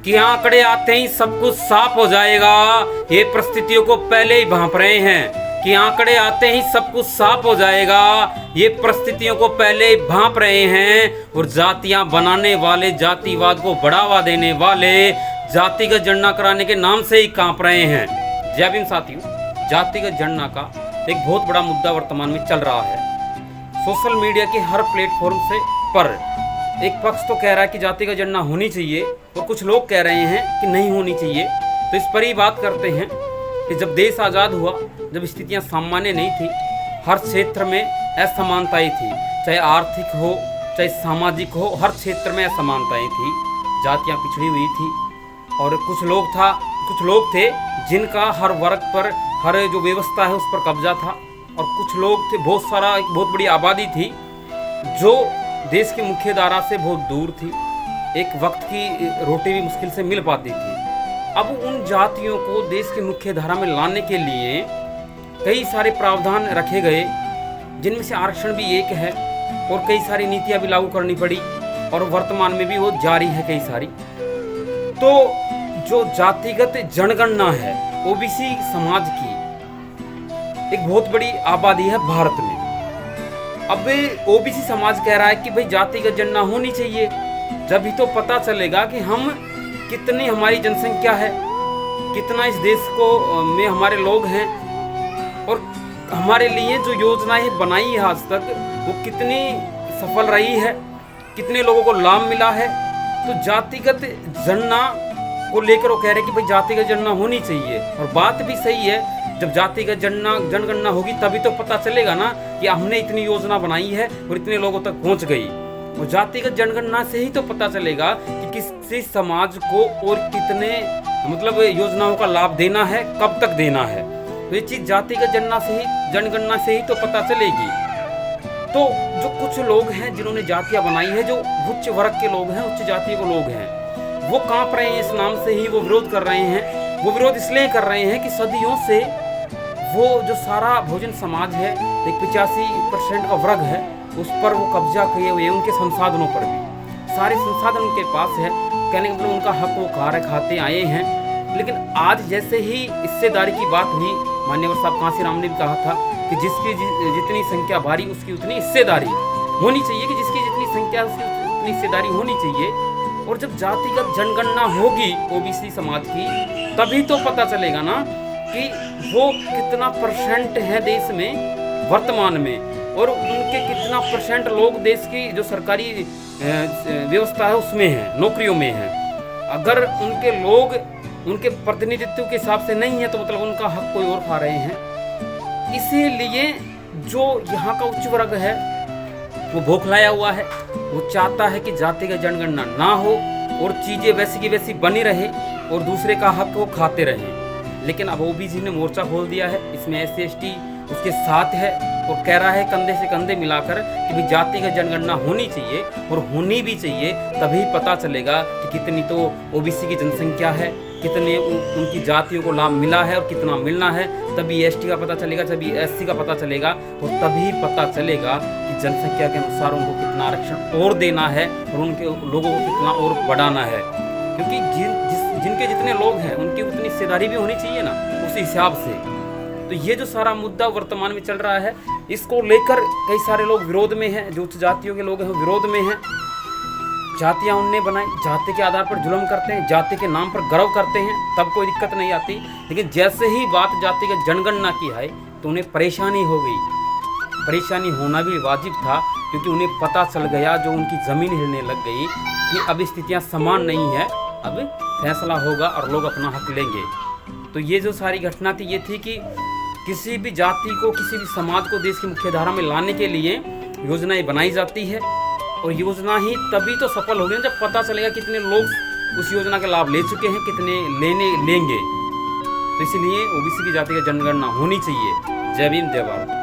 कि आंकड़े आते ही सब कुछ साफ हो जाएगा, ये परिस्थितियों को पहले ही भांप रहे हैं। कि आंकड़े आते ही सब कुछ साफ हो जाएगा, ये परिस्थितियों को पहले ही भांप रहे हैं। और जातियां बनाने वाले, जातिवाद को बढ़ावा देने वाले जातिगत जनगणना कराने के नाम से ही कांप रहे हैं। जय भीम साथियों, जातिगत जनगणना का एक बहुत बड़ा मुद्दा वर्तमान में चल रहा है। सोशल मीडिया के हर प्लेटफॉर्म से पर एक पक्ष तो कह रहा है कि जातिगत जनगणना होनी चाहिए और कुछ लोग कह रहे हैं कि नहीं होनी चाहिए। तो इस पर ही बात करते हैं कि जब देश आज़ाद हुआ, जब स्थितियां सामान्य नहीं थी, हर क्षेत्र में असमानताएं थी, चाहे आर्थिक हो चाहे सामाजिक हो, हर क्षेत्र में असमानताएं थी, जातियां पिछड़ी हुई थी। और कुछ लोग थे जिनका हर वर्ग पर, हर जो व्यवस्था है उस पर कब्जा था। और कुछ लोग थे, एक बहुत बड़ी आबादी थी जो देश की मुख्य धारा से बहुत दूर थी, एक वक्त की रोटी भी मुश्किल से मिल पाती थी। अब उन जातियों को देश की मुख्य धारा में लाने के लिए कई सारे प्रावधान रखे गए, जिनमें से आरक्षण भी एक है, और कई सारी नीतियां भी लागू करनी पड़ी, और वर्तमान में भी वो जारी है कई सारी। तो जो जातिगत जनगणना है, ओबीसी समाज की एक बहुत बड़ी आबादी है भारत में। अब ओबीसी समाज कह रहा है कि भाई जातिगत जनगणना होनी चाहिए, जब ही तो पता चलेगा कि हम कितनी, हमारी जनसंख्या है, कितना इस देश को में हमारे लोग हैं, और हमारे लिए जो योजनाएं बनाई है आज तक वो कितनी सफल रही है, कितने लोगों को लाभ मिला है। तो जातिगत जनगणना को लेकर वो कह रहे हैं कि भाई जातिगत जनगणना होनी चाहिए। और बात भी सही है, जब जातिगत जनगणना होगी तभी तो पता चलेगा ना कि हमने इतनी योजना बनाई है और इतने लोगों तक पहुंच गई। और जातिगत जनगणना से ही तो पता चलेगा कि किसी समाज को और कितने योजनाओं का लाभ देना है, कब तक देना है। तो ये चीज जातिगत जनगणना से ही तो पता चलेगी। तो जो कुछ लोग हैं जिन्होंने जातियां बनाई है, जो उच्च वर्ग के लोग हैं, उच्च जाति के लोग हैं, वो कांप रहे हैं, इस नाम से ही वो विरोध कर रहे हैं। वो विरोध इसलिए कर रहे हैं कि सदियों से वो जो सारा भोजन समाज है, एक 85% का वर्ग है, उस पर वो कब्जा किए हुए, उनके संसाधनों पर भी सारे संसाधन उनके पास है। कहने का मतलब उनका हक वो खाते आए हैं। लेकिन आज जैसे ही हिस्सेदारी की बात हुई, मान्यवर साहब कांसीराम ने भी कहा था कि जिसकी जितनी संख्या भारी उसकी उतनी हिस्सेदारी होनी चाहिए, कि जिसकी जितनी संख्या उसकी उतनी हिस्सेदारी होनी चाहिए। और जब जातिगत जनगणना होगी ओबीसी समाज की, तभी तो पता चलेगा ना कि वो कितना परसेंट है देश में वर्तमान में, और उनके कितना परसेंट लोग देश की जो सरकारी व्यवस्था है उसमें है, नौकरियों में है। अगर उनके लोग उनके प्रतिनिधित्व के हिसाब से नहीं है तो मतलब उनका हक कोई और खा रहे हैं। इसीलिए जो यहाँ का उच्च वर्ग है वो बौखलाया हुआ है, वो चाहता है कि जातिगत जनगणना ना हो और चीज़ें वैसी की वैसी बनी रहे और दूसरे का हक वो खाते रहें। लेकिन अब ओबीसी ने मोर्चा खोल दिया है, इसमें SC ST उसके साथ है और कह रहा है कंधे से कंधे मिलाकर कि भाई जातिगत जनगणना होनी चाहिए, और होनी भी चाहिए। तभी पता चलेगा कि कितनी तो ओबीसी की जनसंख्या है, कितने उनकी जातियों को लाभ मिला है और कितना मिलना है। तभी ST का पता चलेगा, तभी SC का पता चलेगा, और तभी पता चलेगा कि जनसंख्या के अनुसार उनको कितना आरक्षण और देना है और उनके लोगों को कितना और बढ़ाना है। क्योंकि जिनके जितने लोग हैं उनकी उतनी हिस्सेदारी भी होनी चाहिए ना, उस हिसाब से। तो ये जो सारा मुद्दा वर्तमान में चल रहा है, इसको लेकर कई सारे लोग विरोध में हैं, जो उच्च जातियों के लोग हैं विरोध में हैं। जातियां उनने बनाई, जाति के आधार पर जुल्म करते हैं, जाति के नाम पर गर्व करते हैं, तब कोई दिक्कत नहीं आती। लेकिन जैसे ही बात जातिगत जनगणना की है तो उन्हें परेशानी हो गई। परेशानी होना भी वाजिब था, क्योंकि उन्हें पता चल गया, जो उनकी ज़मीन हिलने लग गई कि अब स्थितियाँ समान नहीं है, अब फैसला होगा और लोग अपना हक लेंगे। तो ये जो सारी घटना थी, ये थी कि किसी भी जाति को, किसी भी समाज को देश की मुख्य धारा में लाने के लिए योजनाएं बनाई जाती है, और योजना ही तभी तो सफल होगी जब पता चलेगा कितने लोग उस योजना का लाभ ले चुके हैं, कितने लेंगे। तो इसलिए ओबीसी की जातिगत जनगणना होनी चाहिए। जय भीम, जय भारत।